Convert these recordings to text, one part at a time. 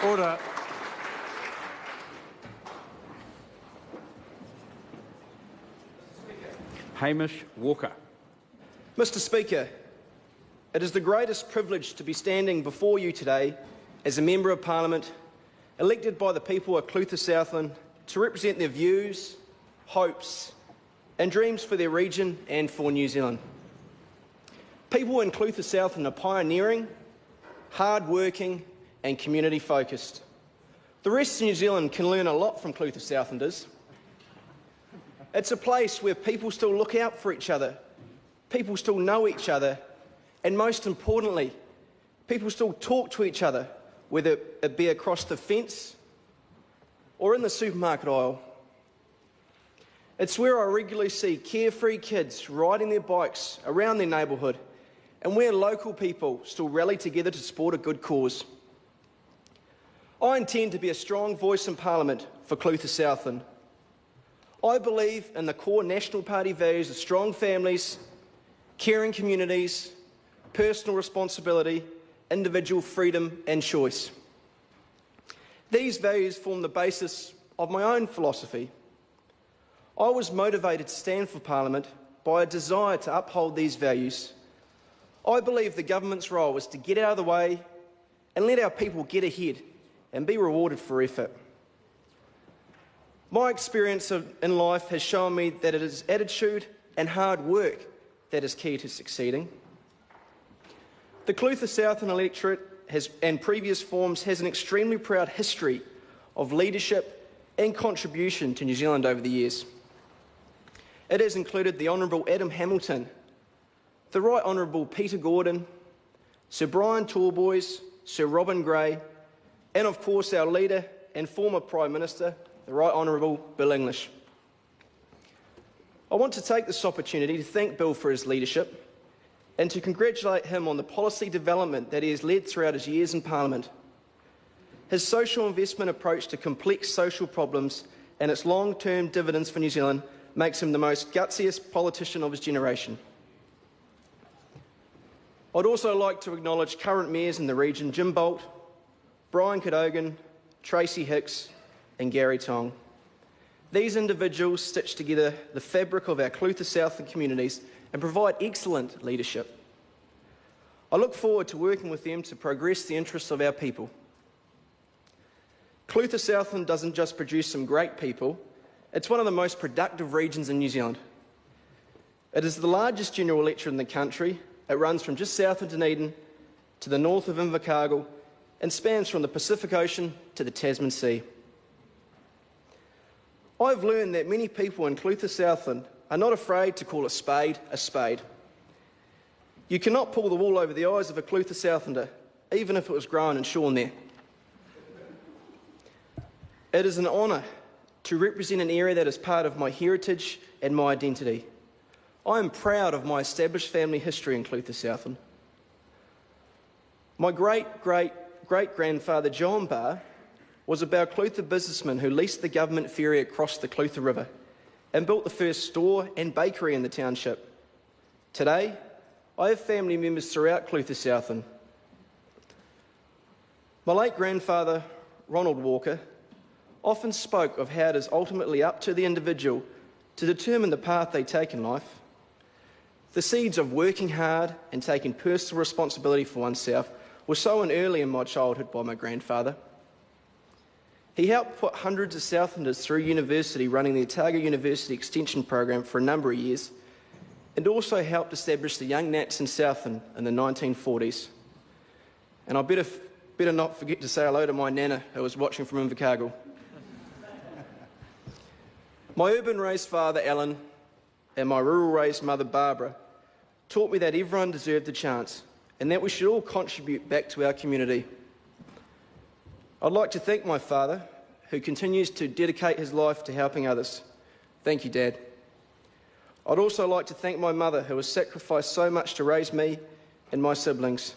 Order. Hamish Walker. Mr. Speaker, it is the greatest privilege to be standing before you today as a Member of Parliament elected by the people of Clutha Southland to represent their views, hopes and dreams for their region and for New Zealand. People in Clutha Southland are pioneering, hard-working and community-focused. The rest of New Zealand can learn a lot from Clutha Southlanders. It's a place where people still look out for each other, people still know each other, and most importantly, people still talk to each other, whether it be across the fence or in the supermarket aisle. It's where I regularly see carefree kids riding their bikes around their neighbourhood and where local people still rally together to support a good cause. I intend to be a strong voice in Parliament for Clutha Southland. I believe in the core National Party values of strong families, caring communities, personal responsibility, individual freedom and choice. These values form the basis of my own philosophy. I was motivated to stand for Parliament by a desire to uphold these values. I believe the government's role is to get out of the way and let our people get ahead and be rewarded for effort. My experience in life has shown me that it is attitude and hard work that is key to succeeding. The Clutha Southland electorate and previous forms has an extremely proud history of leadership and contribution to New Zealand over the years. It has included the Honourable Adam Hamilton, the Right Honourable Peter Gordon, Sir Brian Talboys, Sir Robin Gray, and of course our leader and former Prime Minister, the Right Honourable Bill English. I want to take this opportunity to thank Bill for his leadership and to congratulate him on the policy development that he has led throughout his years in Parliament. His social investment approach to complex social problems and its long-term dividends for New Zealand makes him the most gutsiest politician of his generation. I'd also like to acknowledge current mayors in the region, Jim Bolt, Brian Cadogan, Tracy Hicks and Gary Tong. These individuals stitch together the fabric of our Clutha Southland communities and provide excellent leadership. I look forward to working with them to progress the interests of our people. Clutha Southland doesn't just produce some great people, it's one of the most productive regions in New Zealand. It is the largest general electorate in the country. It runs from just south of Dunedin to the north of Invercargill and spans from the Pacific Ocean to the Tasman Sea. I've learned that many people in Clutha Southland are not afraid to call a spade a spade. You cannot pull the wool over the eyes of a Clutha Southlander, even if it was grown and shorn there. It is an honour to represent an area that is part of my heritage and my identity. I am proud of my established family history in Clutha Southland. My great-great-great-grandfather John Barr was a Clutha businessman who leased the government ferry across the Clutha River and built the first store and bakery in the township. Today, I have family members throughout Clutha Southland. My late grandfather, Ronald Walker, often spoke of how it is ultimately up to the individual to determine the path they take in life. The seeds of working hard and taking personal responsibility for oneself were sown early in my childhood by my grandfather. He helped put hundreds of Southlanders through university running the Otago University Extension program for a number of years and also helped establish the Young Nats in Southland in the 1940s. And I better not forget to say hello to my nana who was watching from Invercargill. My urban-raised father, Alan, and my rural-raised mother, Barbara, taught me that everyone deserved a chance and that we should all contribute back to our community. I'd like to thank my father, who continues to dedicate his life to helping others. Thank you, Dad. I'd also like to thank my mother, who has sacrificed so much to raise me and my siblings.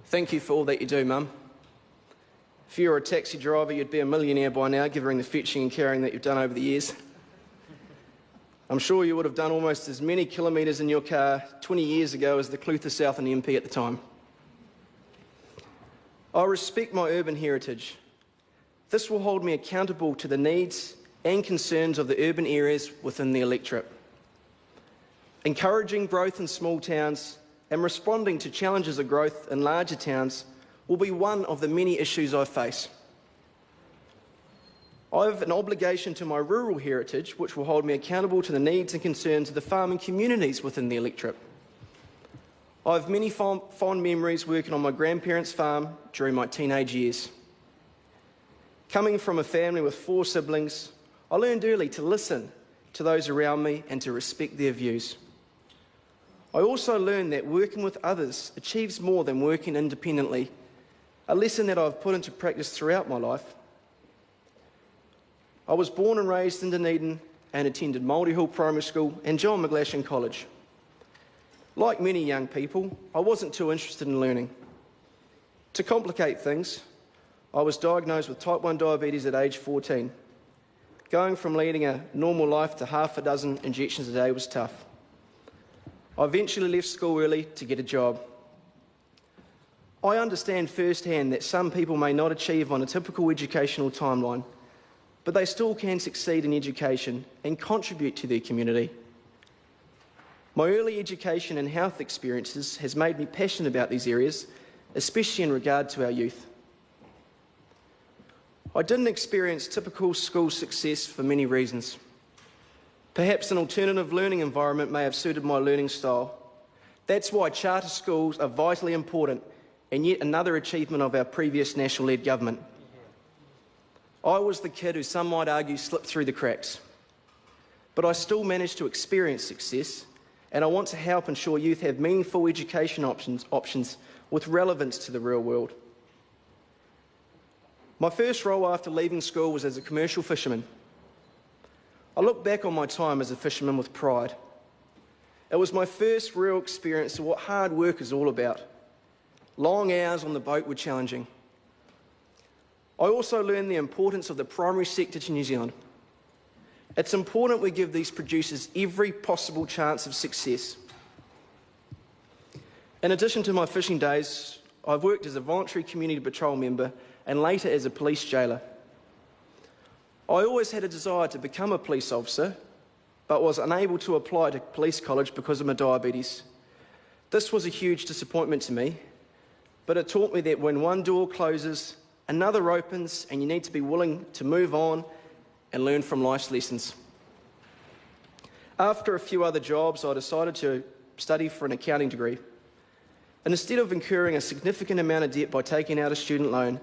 Thank you for all that you do, Mum. If you were a taxi driver, you'd be a millionaire by now, given the fetching and carrying that you've done over the years. I'm sure you would have done almost as many kilometres in your car 20 years ago as the Clutha Southland MP at the time. I respect my urban heritage. This will hold me accountable to the needs and concerns of the urban areas within the electorate. Encouraging growth in small towns and responding to challenges of growth in larger towns will be one of the many issues I face. I have an obligation to my rural heritage, which will hold me accountable to the needs and concerns of the farming communities within the electorate. I have many fond memories working on my grandparents' farm during my teenage years. Coming from a family with 4 siblings, I learned early to listen to those around me and to respect their views. I also learned that working with others achieves more than working independently, a lesson that I've put into practice throughout my life. I was born and raised in Dunedin and attended Māori Hill Primary School and John McGlashan College. Like many young people, I wasn't too interested in learning. To complicate things, I was diagnosed with type 1 diabetes at age 14. Going from leading a normal life to half a dozen injections a day was tough. I eventually left school early to get a job. I understand firsthand that some people may not achieve on a typical educational timeline, but they still can succeed in education and contribute to their community. My early education and health experiences has made me passionate about these areas, especially in regard to our youth. I didn't experience typical school success for many reasons. Perhaps an alternative learning environment may have suited my learning style. That's why charter schools are vitally important and yet another achievement of our previous national-led government. I was the kid who some might argue slipped through the cracks, but I still managed to experience success, and I want to help ensure youth have meaningful education options with relevance to the real world. My first role after leaving school was as a commercial fisherman. I look back on my time as a fisherman with pride. It was my first real experience of what hard work is all about. Long hours on the boat were challenging. I also learned the importance of the primary sector to New Zealand. It's important we give these producers every possible chance of success. In addition to my fishing days, I've worked as a voluntary community patrol member and later as a police jailer. I always had a desire to become a police officer, but was unable to apply to police college because of my diabetes. This was a huge disappointment to me, but it taught me that when one door closes, another opens, and you need to be willing to move on and learn from life's lessons. After a few other jobs, I decided to study for an accounting degree. And instead of incurring a significant amount of debt by taking out a student loan,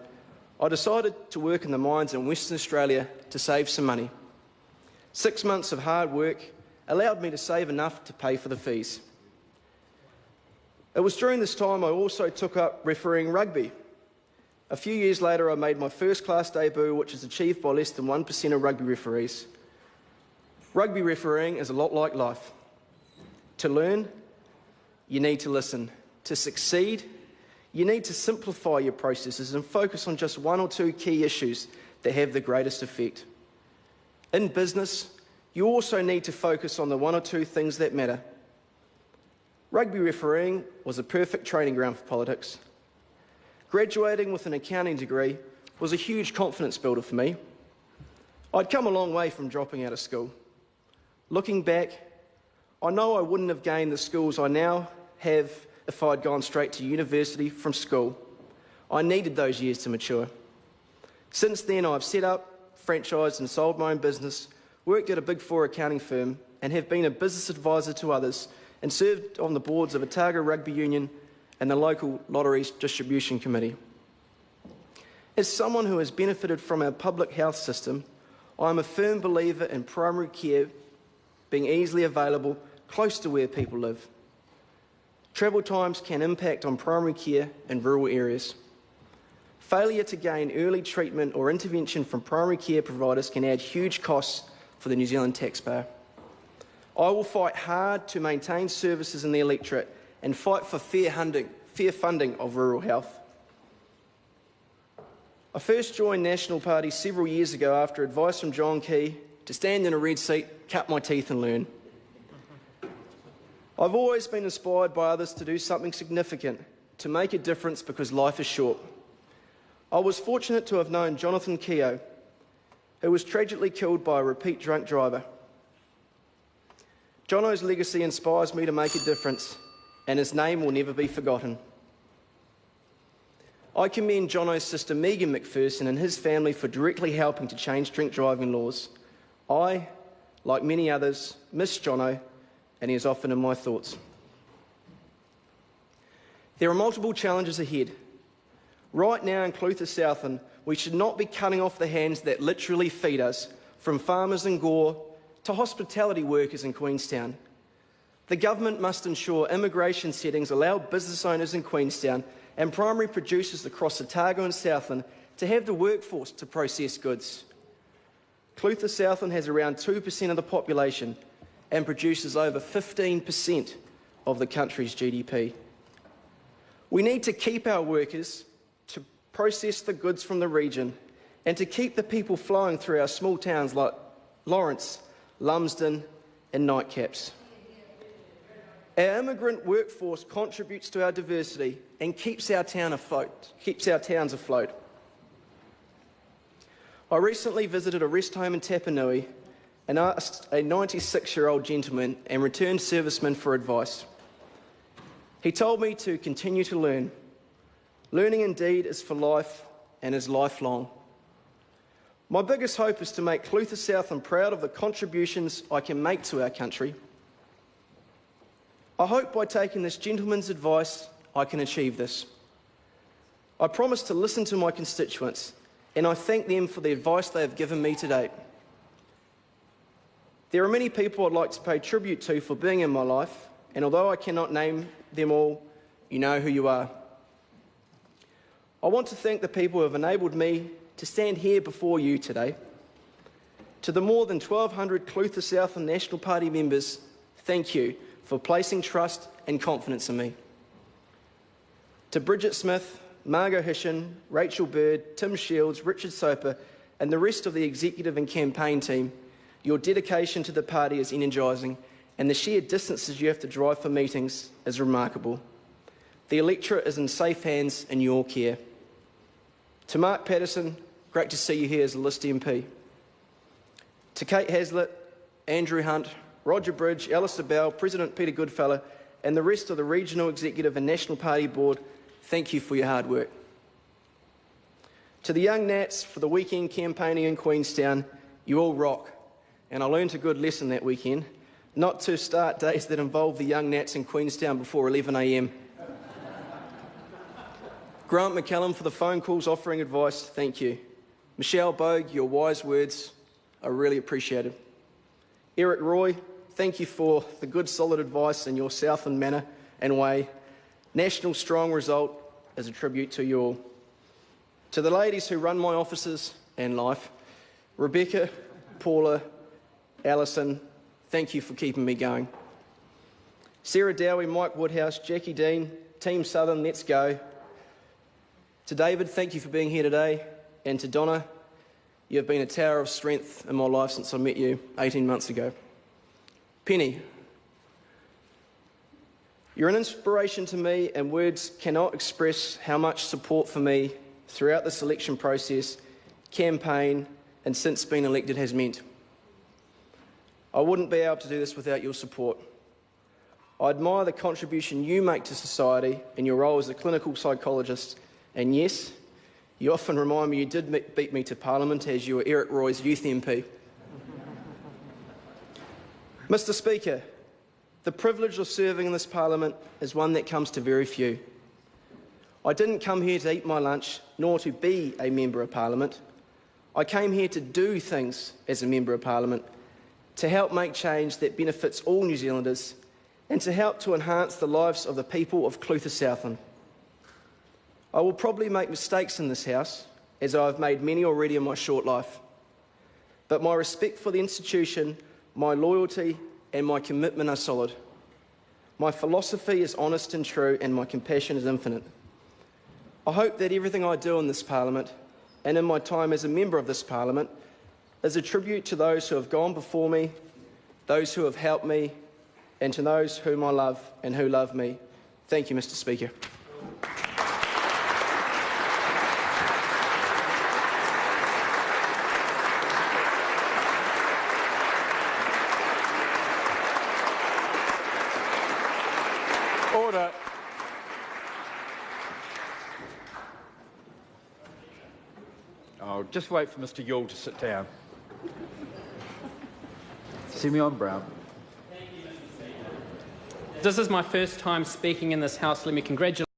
I decided to work in the mines in Western Australia to save some money. 6 months of hard work allowed me to save enough to pay for the fees. It was during this time I also took up refereeing rugby. A few years later, I made my first class debut, which is achieved by less than 1% of rugby referees. Rugby refereeing is a lot like life. To learn, you need to listen. To succeed, you need to simplify your processes and focus on just 1 or 2 key issues that have the greatest effect. In business, you also need to focus on the 1 or 2 things that matter. Rugby refereeing was a perfect training ground for politics. Graduating with an accounting degree was a huge confidence builder for me. I'd come a long way from dropping out of school. Looking back, I know I wouldn't have gained the skills I now have if I'd gone straight to university from school. I needed those years to mature. Since then, I've set up, franchised and sold my own business, worked at a Big 4 accounting firm, and have been a business advisor to others and served on the boards of Otago Rugby Union and the local Lotteries Distribution Committee. As someone who has benefited from our public health system, I am a firm believer in primary care being easily available close to where people live. Travel times can impact on primary care in rural areas. Failure to gain early treatment or intervention from primary care providers can add huge costs for the New Zealand taxpayer. I will fight hard to maintain services in the electorate and fight for fair funding of rural health. I first joined National Party several years ago after advice from John Key to stand in a red seat, cut my teeth and learn. I've always been inspired by others to do something significant, to make a difference because life is short. I was fortunate to have known Jonathan Keogh, who was tragically killed by a repeat drunk driver. Jono's legacy inspires me to make a difference, and his name will never be forgotten. I commend Jono's sister Megan McPherson and his family for directly helping to change drink driving laws. I, like many others, miss Jono, and he is often in my thoughts. There are multiple challenges ahead. Right now in Clutha Southland, we should not be cutting off the hands that literally feed us, from farmers in Gore to hospitality workers in Queenstown. The government must ensure immigration settings allow business owners in Queenstown and primary producers across Otago and Southland to have the workforce to process goods. Clutha Southland has around 2% of the population and produces over 15% of the country's GDP. We need to keep our workers, to process the goods from the region, and to keep the people flowing through our small towns like Lawrence, Lumsden and Nightcaps. Our immigrant workforce contributes to our diversity and keeps our towns afloat. I recently visited a rest home in Tapanui and asked a 96-year-old gentleman and returned serviceman for advice. He told me to continue to learn. Learning indeed is for life and is lifelong. My biggest hope is to make Clutha Southland proud of the contributions I can make to our country. I hope by taking this gentleman's advice, I can achieve this. I promise to listen to my constituents, and I thank them for the advice they have given me to date. There are many people I'd like to pay tribute to for being in my life, and although I cannot name them all, you know who you are. I want to thank the people who have enabled me to stand here before you today. To the more than 1,200 Clutha Southland National Party members, thank you for placing trust and confidence in me. To Bridget Smith, Margot Hishin, Rachel Bird, Tim Shields, Richard Soper and the rest of the executive and campaign team, your dedication to the party is energising, and the sheer distances you have to drive for meetings is remarkable. The electorate is in safe hands in your care. To Mark Patterson, great to see you here as a List MP. To Kate Haslett, Andrew Hunt, Roger Bridge, Alistair Bell, President Peter Goodfellow and the rest of the Regional Executive and National Party Board, thank you for your hard work. To the young Nats for the weekend campaigning in Queenstown, you all rock, and I learned a good lesson that weekend, not to start days that involve the young Nats in Queenstown before 11 a.m. Grant McCallum for the phone calls offering advice, thank you. Michelle Bogue, your wise words are really appreciated. Eric Roy, thank you for the good solid advice in your Southland manner and way. National Strong result is a tribute to you all. To the ladies who run my offices and life, Rebecca, Paula, Alison, thank you for keeping me going. Sarah Dowie, Mike Woodhouse, Jackie Dean, Team Southern, let's go. To David, thank you for being here today. And to Donna, you have been a tower of strength in my life since I met you 18 months ago. Penny, you're an inspiration to me, and words cannot express how much support for me throughout the selection process, campaign, and since being elected has meant. I wouldn't be able to do this without your support. I admire the contribution you make to society in your role as a clinical psychologist, and yes, you often remind me you did beat me to Parliament as you were Eric Roy's youth MP. Mr. Speaker, the privilege of serving in this Parliament is one that comes to very few. I didn't come here to eat my lunch, nor to be a Member of Parliament. I came here to do things as a Member of Parliament, to help make change that benefits all New Zealanders, and to help to enhance the lives of the people of Clutha Southland. I will probably make mistakes in this House, as I have made many already in my short life. But my respect for the institution, my loyalty and my commitment are solid. My philosophy is honest and true, and my compassion is infinite. I hope that everything I do in this Parliament, and in my time as a member of this Parliament, is a tribute to those who have gone before me, those who have helped me, and to those whom I love and who love me. Thank you, Mr. Speaker. Order. Oh, just wait for Mr Yule to sit down. Simeon Brown. This is my first time speaking in this House. Let me congratulate